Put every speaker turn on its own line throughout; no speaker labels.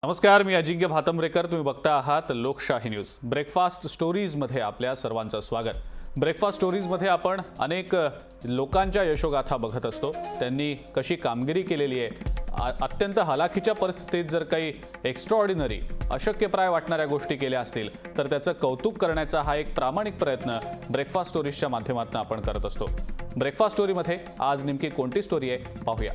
नमस्कार, मी अजिंक्य भातंब्रेकर. तुम्ही बघता आहात लोकशाही न्यूज. ब्रेकफास्ट स्टोरीज मध्ये आपल्या सर्वांचं स्वागत. ब्रेकफास्ट स्टोरीज मध्ये आपण अनेक लोकांच्या यशोगाथा बघत असतो. त्यांनी कशी कामगिरी केलेली आहे, अत्यंत हलाखीच्या परिस्थितीत जर काही एक्स्ट्राऑर्डिनरी अशक्यप्राय वाटणाऱ्या गोष्टी केल्या असतील तर त्याचं कौतुक करण्याचा हा एक प्रामाणिक प्रयत्न ब्रेकफास्ट स्टोरीजच्या माध्यमातून आपण करत असतो. ब्रेकफास्ट स्टोरीमध्ये आज नेमकी कोणती स्टोरी आहे पाहूया.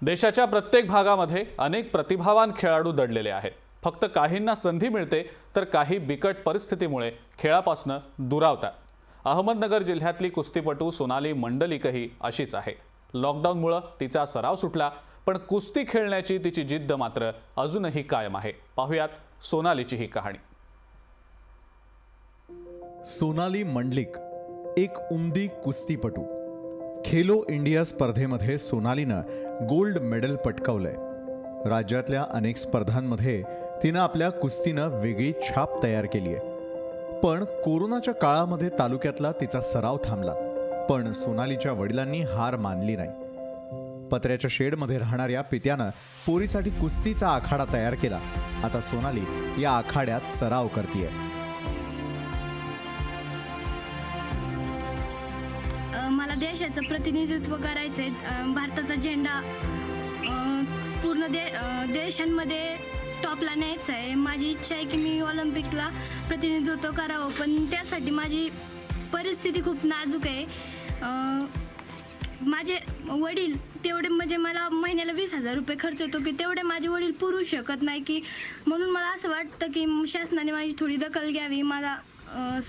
देशाच्या प्रत्येक भागामध्ये अनेक प्रतिभावान खेळाडू दडलेले आहेत. फक्त काहींना संधी मिळते तर काही बिकट परिस्थितीमुळे खेळापासून दुरावतात. अहमदनगर जिल्ह्यातली कुस्तीपटू सोनाली मंडलिकही अशीच आहे. लॉकडाऊनमुळे तिचा सराव सुटला, पण कुस्ती खेळण्याची तिची जिद्द मात्र अजूनही कायम आहे. पाहुयात सोनालीची ही कहाणी.
सोनाली मंडलिक एक उमदी कुस्तीपटू. खेलो इंडिया स्पर्धेमध्ये सोनालीनं गोल्ड मेडल पटकावलंय. राज्यातल्या अनेक स्पर्धांमध्ये तिनं आपल्या कुस्तीनं वेगळी छाप तयार केली आहे. पण कोरोनाच्या काळामध्ये तालुक्यातला तिचा सराव थांबला. पण सोनालीच्या वडिलांनी हार मानली नाही. पत्र्याच्या शेडमध्ये राहणाऱ्या पित्यानं पोरीसाठी कुस्तीचा आखाडा तयार केला. आता सोनाली या आखाड्यात सराव करतीये.
मला देशाचं प्रतिनिधित्व करायचंय. भारताचा झेंडा पूर्ण देशांमध्ये टॉपला न्यायचा आहे. माझी इच्छा आहे की मी ऑलिम्पिकला प्रतिनिधित्व करावं, पण त्यासाठी माझी परिस्थिती खूप नाजूक आहे. माझे वडील तेवढे, म्हणजे मला महिन्याला 20,000 रुपये खर्च होतो की तेवढे माझे वडील पुरू शकत नाही, की म्हणून मला असं वाटतं की शासनाने माझी थोडी दखल घ्यावी, मला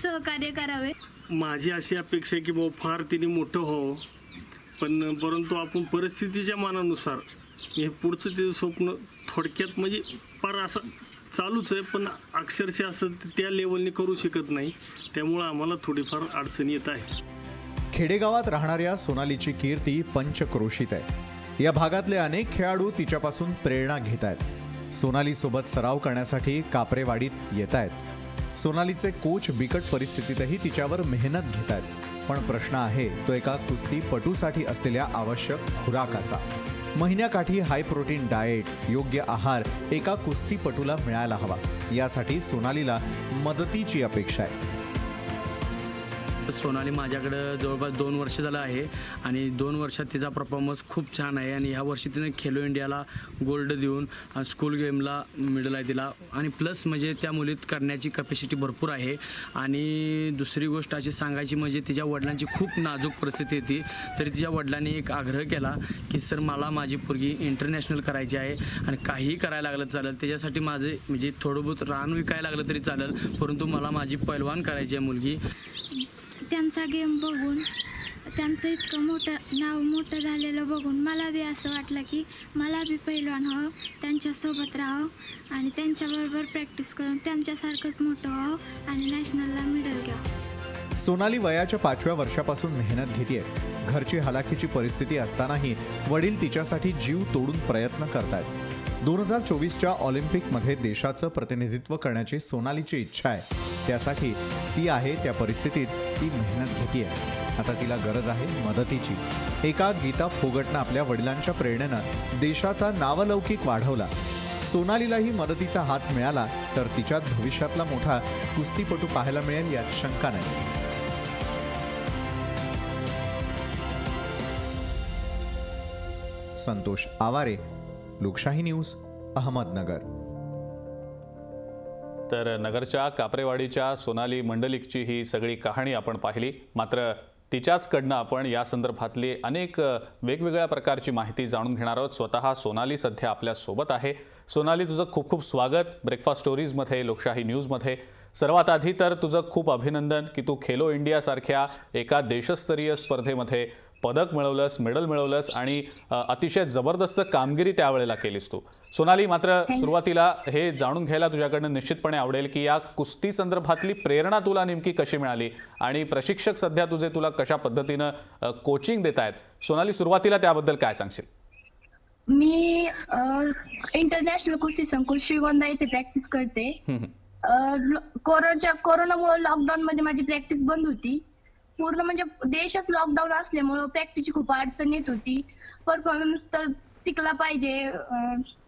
सहकार्य करावे.
माझी अशी अपेक्षा आहे की बाबा फार तिने मोठं हो, पण परंतु आपण परिस्थितीच्या मानानुसार हे पुढचं ते स्वप्न थोडक्यात म्हणजे फार असं चालूच आहे, पण अक्षरशः असं त्या लेवलने करू शकत नाही. त्यामुळं आम्हाला थोडीफार अडचणी येत आहे.
खेडेगावात राहणाऱ्या सोनालीची कीर्ती पंचक्रोशीत आहे. या भागातले अनेक खेळाडू तिच्यापासून प्रेरणा घेत आहेत. सोनालीसोबत सराव करण्यासाठी कापरेवाडीत येत आहेत. सोनालीचे कोच बिकट परिस्थितीतही तिच्यावर मेहनत घेत आहेत. पण प्रश्न आहे तो एका कुस्तीपटूसाठी असलेल्या आवश्यक खुराकाचा. महिन्याकाठी हाय प्रोटीन डाएट, योग्य आहार एका कुस्तीपटूला मिळायला हवा. यासाठी सोनालीला मदतीची अपेक्षा आहे.
सोनाली माझ्याकडं जवळपास 2 वर्ष झालं आहे आणि 2 वर्षात तिचा परफॉर्मन्स खूप छान आहे. आणि ह्या वर्षी तिने खेलो इंडियाला गोल्ड देऊन स्कूल गेमला मिडल आहे तिला. आणि प्लस म्हणजे त्या मुलीत करण्याची कॅपॅसिटी भरपूर आहे. आणि दुसरी गोष्ट अशी सांगायची म्हणजे तिच्या वडिलांची खूप नाजूक परिस्थिती होती, तरी तिच्या वडिलांनी एक आग्रह केला की सर मला माझी पोरगी इंटरनॅशनल करायची आहे आणि काहीही करायला लागलं चालेल, त्याच्यासाठी माझे म्हणजे थोडं बहुत रान विकायला लागलं तरी चालेल, परंतु मला माझी पैलवान करायची आहे मुलगी.
त्यांचा गेम बघून, त्यांचं इतकं मोठं झालेलं बघून मला बी असं वाटलं की मला बी पैलवान व्हावं, त्यांच्यासोबत राहावं आणि त्यांच्याबरोबर प्रॅक्टिस करून त्यांच्यासारखंच मोठं व्हावं आणि नॅशनलला मेडल घ्यावं.
सोनाली वयाच्या 5व्या वर्षापासून मेहनत घेतेय. घरची हलाखीची परिस्थिती असतानाही वडील तिच्यासाठी जीव तोडून प्रयत्न करतायत. 2024च्या ऑलिम्पिकमध्ये देशाचं प्रतिनिधित्व करण्याची सोनालीची इच्छा आहे. त्यासाठी ती आहे त्या परिस्थितीत ती मेहनत घेतेय. आता तिला गरज आहे मदतीची. एका गीता फोगटनं आपल्या वडिलांच्या प्रेरणेनं देशाचा नावलौकिक वाढवला. सोनालीलाही मदतीचा हात मिळाला तर तिच्यात भविष्यातला मोठा कुस्तीपटू पाहायला मिळेल यात शंका नाही. संतोष आवारे, लोकशाही न्यूज, अहमदनगर.
तर नगरच्या कापरेवाडीच्या सोनाली मंडलिकची ही सगळी कहाणी आपण पाहिली. मात्र तिच्याचकडनं आपण या संदर्भातली अनेक वेगवेगळ्या प्रकारची माहिती जाणून घेणार आहोत. स्वतः सोनाली सध्या आपल्या सोबत आहे. सोनाली, तुझं खूप खूप स्वागत ब्रेकफास्ट स्टोरीजमध्ये, लोकशाही न्यूजमध्ये. सर्वात आधी तर तुझं खूप अभिनंदन की तू खेलो इंडियासारख्या एका देशस्तरीय स्पर्धेमध्ये पदक मिळवलंस, मेडल मिळवलंस आणि अतिशय जबरदस्त कामगिरी त्यावेळेला केलीस तू. सोनाली, मात्र सुरुवातीला हे जाणून घ्यायला तुझ्याकडनं निश्चितपणे आवडेल की या कुस्ती संदर्भातली प्रेरणा तुला नेमकी कशी मिळाली आणि प्रशिक्षक सध्या तुझे तुला कशा पद्धतीनं कोचिंग देत आहेत. सोनाली, सुरुवातीला त्याबद्दल काय सांगशील?
मी इंटरनॅशनल कुस्ती संकुल श्रीगोंदा येथे प्रॅक्टिस करते. कोरोनामुळे लॉकडाऊन मध्ये माझी प्रॅक्टिस बंद होती. पूर्ण म्हणजे देशच लॉकडाऊन असल्यामुळे प्रॅक्टिसची खूप अडचण येत होती. परफॉर्मन्स तर टिकला पाहिजे,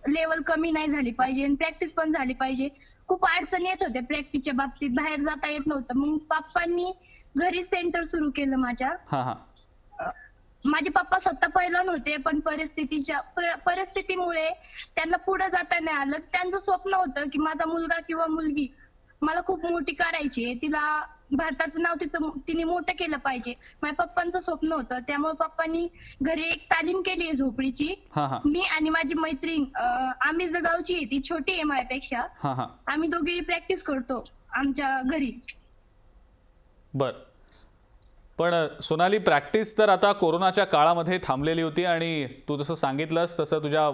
लेवल कमी नाही झाली पाहिजे आणि प्रॅक्टिस पण झाली पाहिजे. खूप अडचण येत होत्या प्रॅक्टिसच्या बाबतीत, बाहेर जाता येत नव्हतं. मग पप्पांनी घरी सेंटर सुरू केलं माझ्या.
हा हा.
माझे पप्पा स्वतः पैलवान होते, पण परिस्थितीमुळे त्यांना पुढे जाता नाही आलं. त्यांचं स्वप्न होतं की माझा मुलगा किंवा मुलगी मला खूप मोठी करायची, तिला भारताचं नाव तिने मोठं केलं पाहिजे, माझ्या पप्पांचं स्वप्न होतं. त्यामुळे पप्पांनी घरी एक तालीम केली आहे झोपडीची.
हा हा.
मी आणि माझी मैत्रीण, आम्ही जगावची आहे, ती छोटी आहे माझ्यापेक्षा.
हा हा.
आम्ही दोघी प्रॅक्टिस करतो आमच्या घरी.
बर. पण सोनाली, प्रॅक्टिस तर आता कोरोनाच्या काळामध्ये थांबलेली होती आणि तू जसं सांगितलंस तसं तुझ्या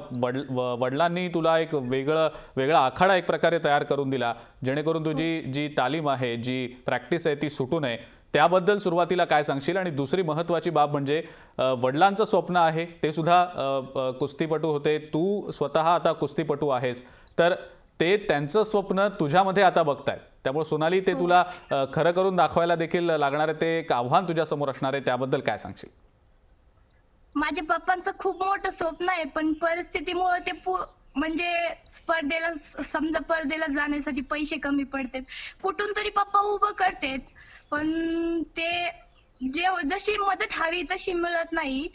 वडिलांनी तुला एक वेगळा आखाडा एक प्रकारे तयार करून दिला, जेणेकरून तुझी जी तालीम आहे, जी प्रॅक्टिस आहे ती सुटू नये. त्याबद्दल सुरुवातीला काय सांगशील? आणि दुसरी महत्त्वाची बाब म्हणजे वडिलांचं स्वप्न आहे, ते सुद्धा कुस्तीपटू होते, तू स्वतः आता कुस्तीपटू आहेस, तर ते त्यांचं स्वप्न तुझ्यामध्ये आता बघतायत. त्यामुळे सोनाली, ते तुला खरं करून दाखवायला देखील लागणार आहे, ते एक आव्हान तुझ्या समोर असणार आहे, त्याबद्दल काय सांगशील?
माझ्या पप्पांचं खूप मोठं स्वप्न आहे, पण परिस्थितीमुळे ते म्हणजे स्पर्धेला जाण्यासाठी पैसे कमी पडतात. कुठून तरी पप्पा उभं करतात, पण ते जशी मदत हवी तशी मिळत नाही.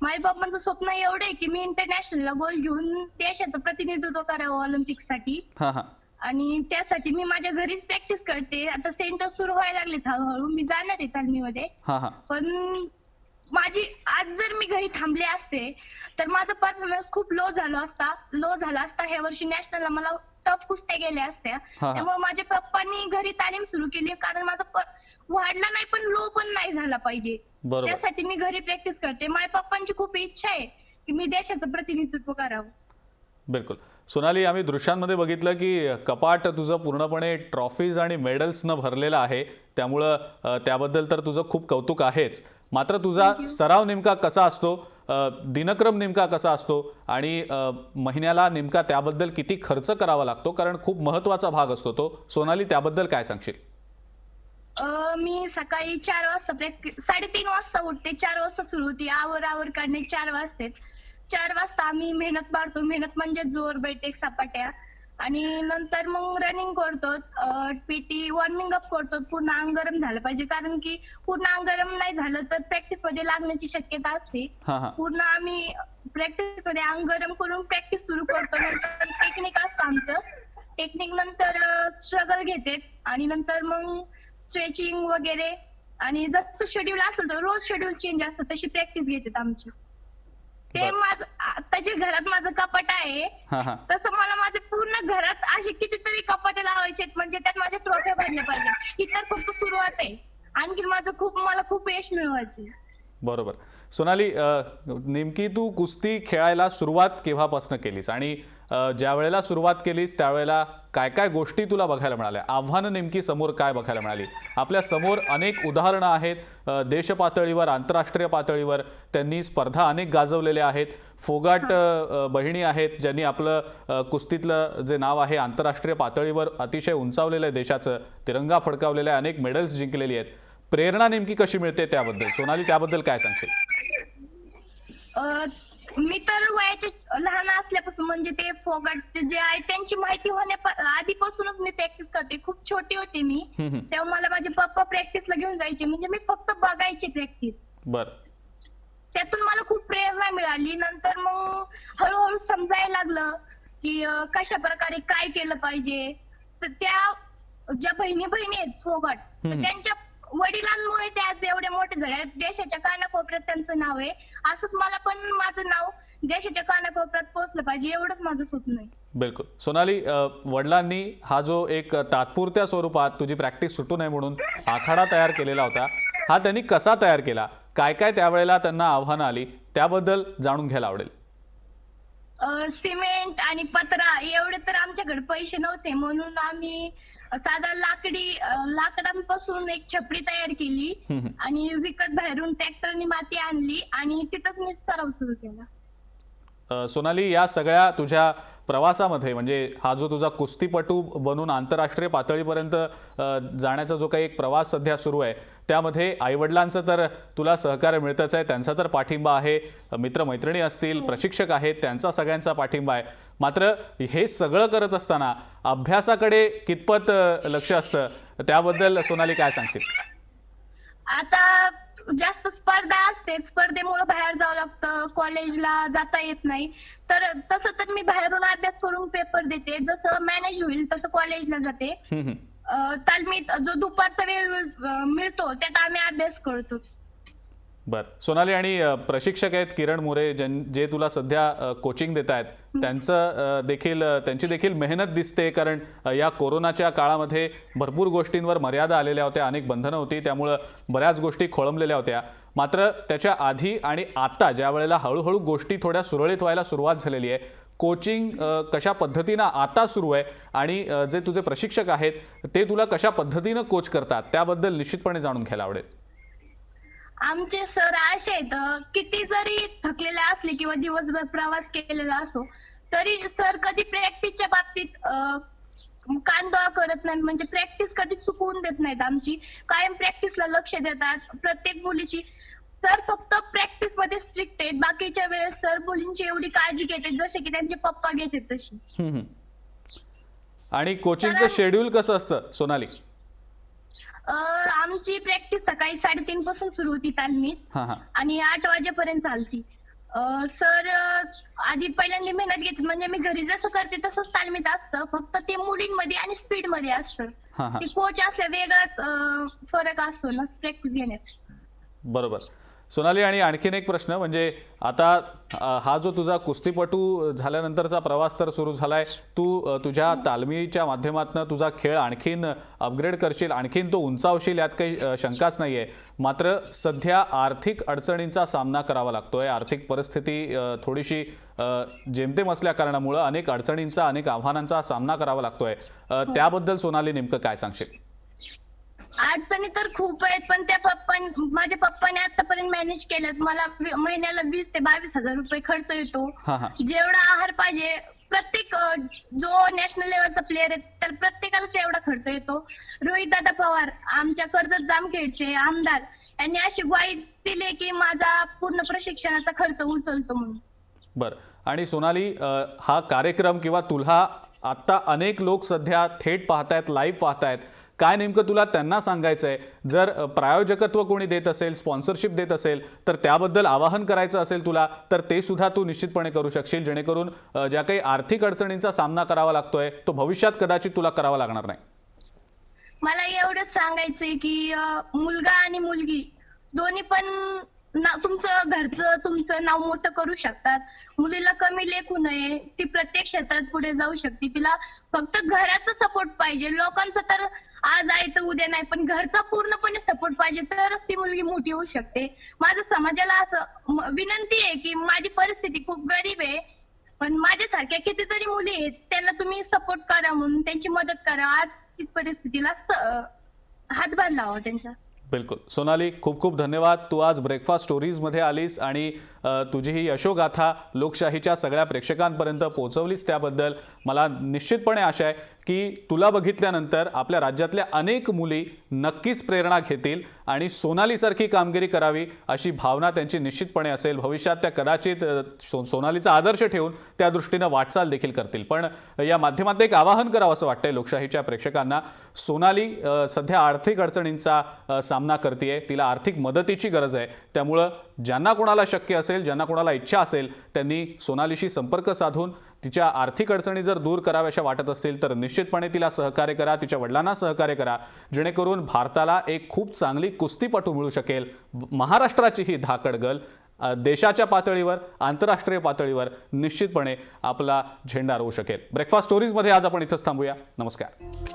माझ्या पप्पांचं स्वप्न एवढं आहे की मी इंटरनॅशनलला गोल्ड घेऊन देशाचं प्रतिनिधित्व करावं ऑलिम्पिकसाठी.
हा हा.
आणि त्यासाठी मी माझ्या घरीच प्रॅक्टिस करते. आता सेंटर सुरू व्हायला लागले हळूहळू, मी जाणार आहे तालमीमध्ये.
हा हा.
पण आज जर मी घरी थांबले असते तर माझा परफॉर्मन्स खूप लो झाला असता. ह्या वर्षी नॅशनलला मला टफ कुस्त्या गेल्या असत्या. त्यामुळे माझ्या पप्पांनी घरी तालीम सुरू केली, कारण माझा वाढला नाही पण लो पण नाही झाला पाहिजे. त्यासाठी मी घरी प्रॅक्टिस करते. माझ्या पप्पांची खूप इच्छा आहे की मी देशाचं प्रतिनिधित्व करावं.
बिलकुल. सोनाली, आम्ही दृश्यांमध्ये बघितलं की कपाट तुझं पूर्णपणे ट्रॉफीज आणि मेडल्सनं भरलेलं आहे, त्यामुळं त्याबद्दल तर तुझं खूप कौतुक आहेच. मात्र तुझा सराव नेमका कसा असतो, दिनक्रम नेमका कसा असतो आणि महिन्याला नेमका त्याबद्दल किती खर्च करावा लागतो, कारण खूप महत्त्वाचा भाग असतो तो. सोनाली, त्याबद्दल काय सांगशील?
मी सकाळी 4 वाजता 3:30 वाजता उठते. 4 वाजता सुरू होती. आवर काढणे 4 वाजते. 4 वाजता आम्ही मेहनत मारतो. मेहनत म्हणजे जोर, बैठक, सपाट्या, आणि नंतर मग रनिंग करतो. पीटी वॉर्मिंग अप करतो. पूर्ण अंग गरम झालं पाहिजे, कारण की पूर्ण अंग गरम नाही झालं तर प्रॅक्टिस मध्ये लागण्याची शक्यता असते. पूर्ण आम्ही प्रॅक्टिस मध्ये अंग गरम करून प्रॅक्टिस सुरू करतो. नंतर टेक्निक असतं आमचं. टेक्निक नंतर स्ट्रगल घेते आणि नंतर मग स्ट्रेचिंग वगैरे, आणि जसं शेड्यूल असेल तर रोज शेड्यूल चेंज असतं, तशी प्रॅक्टिस घेतात आमची. ते माझं आताच्या घरात माझं कपाट आहे, तसं मला माझे पूर्ण घरात असे कितीतरी कपाटे लावायचे, म्हणजे त्यात माझ्या ट्रॉफ्या भरल्या पाहिजे. ही तर फक्त सुरुवात आहे, आणखी मला खूप यश मिळवायचे.
बरोबर. सोनाली, नेमकी तू कुस्ती खेळायला सुरुवात केव्हापासून केलीस आणि ज्या वेळेला सुरुवात केलीस त्यावेळेला काय काय गोष्टी तुला बघायला मिळाल्या, आव्हानं नेमकी समोर काय बघायला मिळाली? आपल्या समोर अनेक उदाहरणं आहेत, देश पातळीवर, आंतरराष्ट्रीय पातळीवर त्यांनी स्पर्धा अनेक गाजवलेल्या आहेत. फोगाट बहिणी आहेत ज्यांनी आपलं कुस्तीतलं जे नाव आहे आंतरराष्ट्रीय पातळीवर अतिशय उंचावलेलं आहे, देशाचं तिरंगा फडकावलेला आहे, अनेक मेडल्स जिंकलेली आहेत. प्रेरणा नेमकी कशी मिळते त्याबद्दल, सोनाली, त्याबद्दल काय सांगशील?
मी तर वयाच्या लहान असल्यापासून, म्हणजे ते फोगाट जे आहे त्यांची माहिती होण्या आधीपासूनच मी प्रॅक्टिस करते. खूप छोटी होती मी, तेव्हा मला माझे पप्पा प्रॅक्टिसला घेऊन जायचे, म्हणजे मी फक्त बघायची प्रॅक्टिस. त्यातून मला खूप प्रेरणा मिळाली. नंतर मग हळूहळू समजायला लागलं की कशा प्रकारे काय केलं पाहिजे. तर त्या ज्या बहिणी आहेत फोगाट, त्यांच्या वडिलांमुळे ते आज एवढे मोठे झाले. देशाच्या कानाकोपऱ्यात त्यांचं नाव आहे. असंच मला पण माझं नाव देशाच्या कानाकोपऱ्यात पोहोचलं पाहिजे, एवढंच माझं स्वप्न आहे.
बिलकुल. सोनाली, वडिलांनी हा जो एक तात्पुरत्या स्वरूपात तुझी प्रॅक्टिस सुटू नये म्हणून आखाडा तयार केलेला होता, हा त्यांनी कसा तयार केला, काय काय त्यावेळेला त्यांना आव्हानं आली, त्याबद्दल जाणून घ्यायला आवडेल.
सिमेंट आणि पत्रा एवढे तर आमच्याकडे पैसे नव्हते, म्हणून आम्ही साधा लाकडांपासून एक छपरी तयार केली आणि विकत बाहेरून ट्रॅक्टरनी माती आणली आणि तिथंच मी सराव सुरू केला.
सोनाली, या सगळ्या तुझ्या प्रवासामध्ये म्हणजे हा जो तुझा कुस्तीपटू बनून आंतरराष्ट्रीय पातळीपर्यंत जाण्याचा जो काही एक प्रवास सध्या सुरू आहे, त्यामध्ये आईवडिलांचं तर तुला सहकार्य मिळतच आहे, त्यांचा तर पाठिंबा आहे, मित्रमैत्रिणी असतील, प्रशिक्षक आहेत, त्यांचा सगळ्यांचा पाठिंबा आहे. मात्र हे सगळं करत असताना अभ्यासाकडे कितपत लक्ष असतं, त्याबद्दल सोनाली काय सांगशील?
आता जास्त स्पर्धा असते, स्पर्धेमुळे बाहेर जावं लागतं, कॉलेजला जाता येत नाही. तर तसं तर मी बाहेरून अभ्यास करून पेपर देते, जसं मॅनेज होईल तसं कॉलेजला जाते. तालमीत जो दुपारचा वेळ मिळतो त्यात आम्ही अभ्यास करतो.
बर, सोनाली, आणि प्रशिक्षक आहेत किरण मोरे जे तुला सध्या कोचिंग देत आहेत, त्यांची देखील मेहनत दिसते, कारण या कोरोनाच्या काळामध्ये भरपूर गोष्टींवर मर्यादा आलेल्या होत्या, अनेक बंधनं होती, त्यामुळं बऱ्याच गोष्टी खोळंबलेल्या होत्या. मात्र त्याच्या आधी आणि आता ज्या वेळेला हळूहळू गोष्टी थोड्या सुरळीत व्हायला सुरुवात झालेली आहे, कोचिंग कशा पद्धतीनं आता सुरू आहे आणि जे तुझे प्रशिक्षक आहेत ते तुला कशा पद्धतीनं कोच करतात, त्याबद्दल निश्चितपणे जाणून घ्यायला आवडेल.
आमचे सर असे आहेत, किती जरी थकलेले असले किंवा दिवसभर प्रवास केलेला असो तरी सर कधी प्रॅक्टिसच्या बाबतीत कानदोळा करत नाहीत. म्हणजे प्रॅक्टिस कधी चुकवून देत नाहीत आमची, कायम प्रॅक्टिसला लक्ष देतात प्रत्येक मुलीची. सर फक्त प्रॅक्टिस मध्ये स्ट्रिक्ट आहेत, बाकीच्या वेळेस सर मुलींची एवढी काळजी घेतात जसे की त्यांचे पप्पा घेतात तशी.
आणि कोचिंगचं शेड्यूल कसं असतं सोनाली?
आमची प्रॅक्टिस सकाळी 3:30 पासून सुरू होती तालमीत आणि 8 वाजेपर्यंत चालती. सर आधी पहिल्यांदा मेहनत घेतात, म्हणजे मी घरी जसं करते तसंच तालमीत असतं, फक्त ते मुलींमध्ये आणि स्पीड मध्ये असतं. ते कोच असल्या वेगळाच फरक असतो ना प्रॅक्टिस घेण्यात.
बरोबर सोनाली, आणि आणखीन एक प्रश्न, म्हणजे आता हा जो तुझा कुस्तीपटू झाल्यानंतरचा प्रवास तर सुरू झालाय, तू तुझ्या तालमीच्या माध्यमातून तुझा खेळ आणखीन अपग्रेड करशील, आणखीन तो उंचावशील, यात काही शंकाच नाहीये. मात्र सध्या आर्थिक अडचणींचा सामना करावा लागतोय, आर्थिक परिस्थिती थोडीशी जेमतेम असल्या कारणामुळे अनेक अडचणींचा, अनेक आव्हानांचा सामना करावा लागतोय. त्याबद्दल सोनाली नेमकं काय सांगशील?
अडचणी तर खूप आहेत, पण माझ्या पप्पाने आतापर्यंत मॅनेज केलं. मला महिन्याला 20,000 ते 22,000 रुपये खर्च येतो. जेवढा आहार पाहिजे, प्रत्येक जो नॅशनल लेवलचा प्लेअर आहे तर प्रत्येकाला तेवढा खर्च येतो. रोहित दादा पवार, आमच्या कर्जत जामखेडचे आमदार, यांनी अशी ग्वाही दिली की माझा पूर्ण प्रशिक्षणाचा खर्च उचलतो म्हणून.
बर, आणि सोनाली, हा कार्यक्रम किंवा तुला आता अनेक लोक सध्या थेट पाहतायत, लाईव्ह पाहतायत, काय नेमकं तुला त्यांना सांगायचंय? जर प्रायोजकत्व कोणी देत असेल, स्पॉन्सरशिप देत असेल, तर त्याबद्दल आवाहन करायचं असेल तुला, तर ते सुद्धा तू निश्चितपणे करू शकशील, जेणेकरून ज्या काही आर्थिक अडचणींचा सामना करावा लागतोय तो भविष्यात कदाचित तुला करावा लागणार नाही.
मला एवढंच सांगायचंय की मुलगा आणि मुलगी दोन्ही पण तुमचं घरचं तुमचं नाव मोठं करू शकतात. मुलीला कमी लेखू नये, ती प्रत्येक क्षेत्रात पुढे जाऊ शकते. तिला फक्त घराचा सपोर्ट पाहिजे, लोकांचा तर आज आहे तर उद्या नाही, पण घरचा पूर्णपणे सपोर्ट पाहिजे, तरच ती मुलगी मोठी होऊ शकते. माझं समाजाला असं विनंती आहे की माझी परिस्थिती खूप गरीब आहे, पण माझ्यासारख्या कितीतरी मुली आहेत, त्यांना तुम्ही सपोर्ट करा, म्हणून त्यांची मदत करा, आर्थिक परिस्थितीला हातभार लावा त्यांच्या.
बिलकुल सोनाली, खूप खूप धन्यवाद. तू आज ब्रेकफास्ट स्टोरीजमध्ये आलीस आणि तुझी ही यशोगाथा लोकशाहीच्या सगळ्या प्रेक्षकांपर्यंत पोहोचवलीस, त्याबद्दल मला निश्चितपणे आशा आहे की तुला बघितल्यानंतर आपल्या राज्यातल्या अनेक मुली नक्कीच प्रेरणा घेतील आणि सोनालीसारखी कामगिरी करावी अशी भावना त्यांची निश्चितपणे असेल. भविष्यात त्या कदाचित सोनालीचा आदर्श ठेवून त्या दृष्टीनं वाटचाल देखील करतील. पण या माध्यमात एक आवाहन करावं असं वाटतंय लोकशाहीच्या प्रेक्षकांना. सोनाली सध्या आर्थिक अडचणींचा सामना करतेय, तिला आर्थिक मदतीची गरज आहे, त्यामुळं ज्यांना कोणाला शक्य असेल, ज्यांना कोणाला इच्छा असेल, त्यांनी सोनालीशी संपर्क साधून तिच्या आर्थिक अडचणी जर दूर कराव्याशा वाटत असतील तर निश्चितपणे तिला सहकार्य करा, तिच्या वडिलांना सहकार्य करा, जेणेकरून भारताला एक खूप चांगली कुस्तीपटू मिळू शकेल. महाराष्ट्राची ही धाकड गर्ल देशाच्या पातळीवर, आंतरराष्ट्रीय पातळीवर निश्चितपणे आपला झेंडा रोवू शकेल. ब्रेकफास्ट स्टोरीजमध्ये आज आपण इथंच थांबूया. नमस्कार.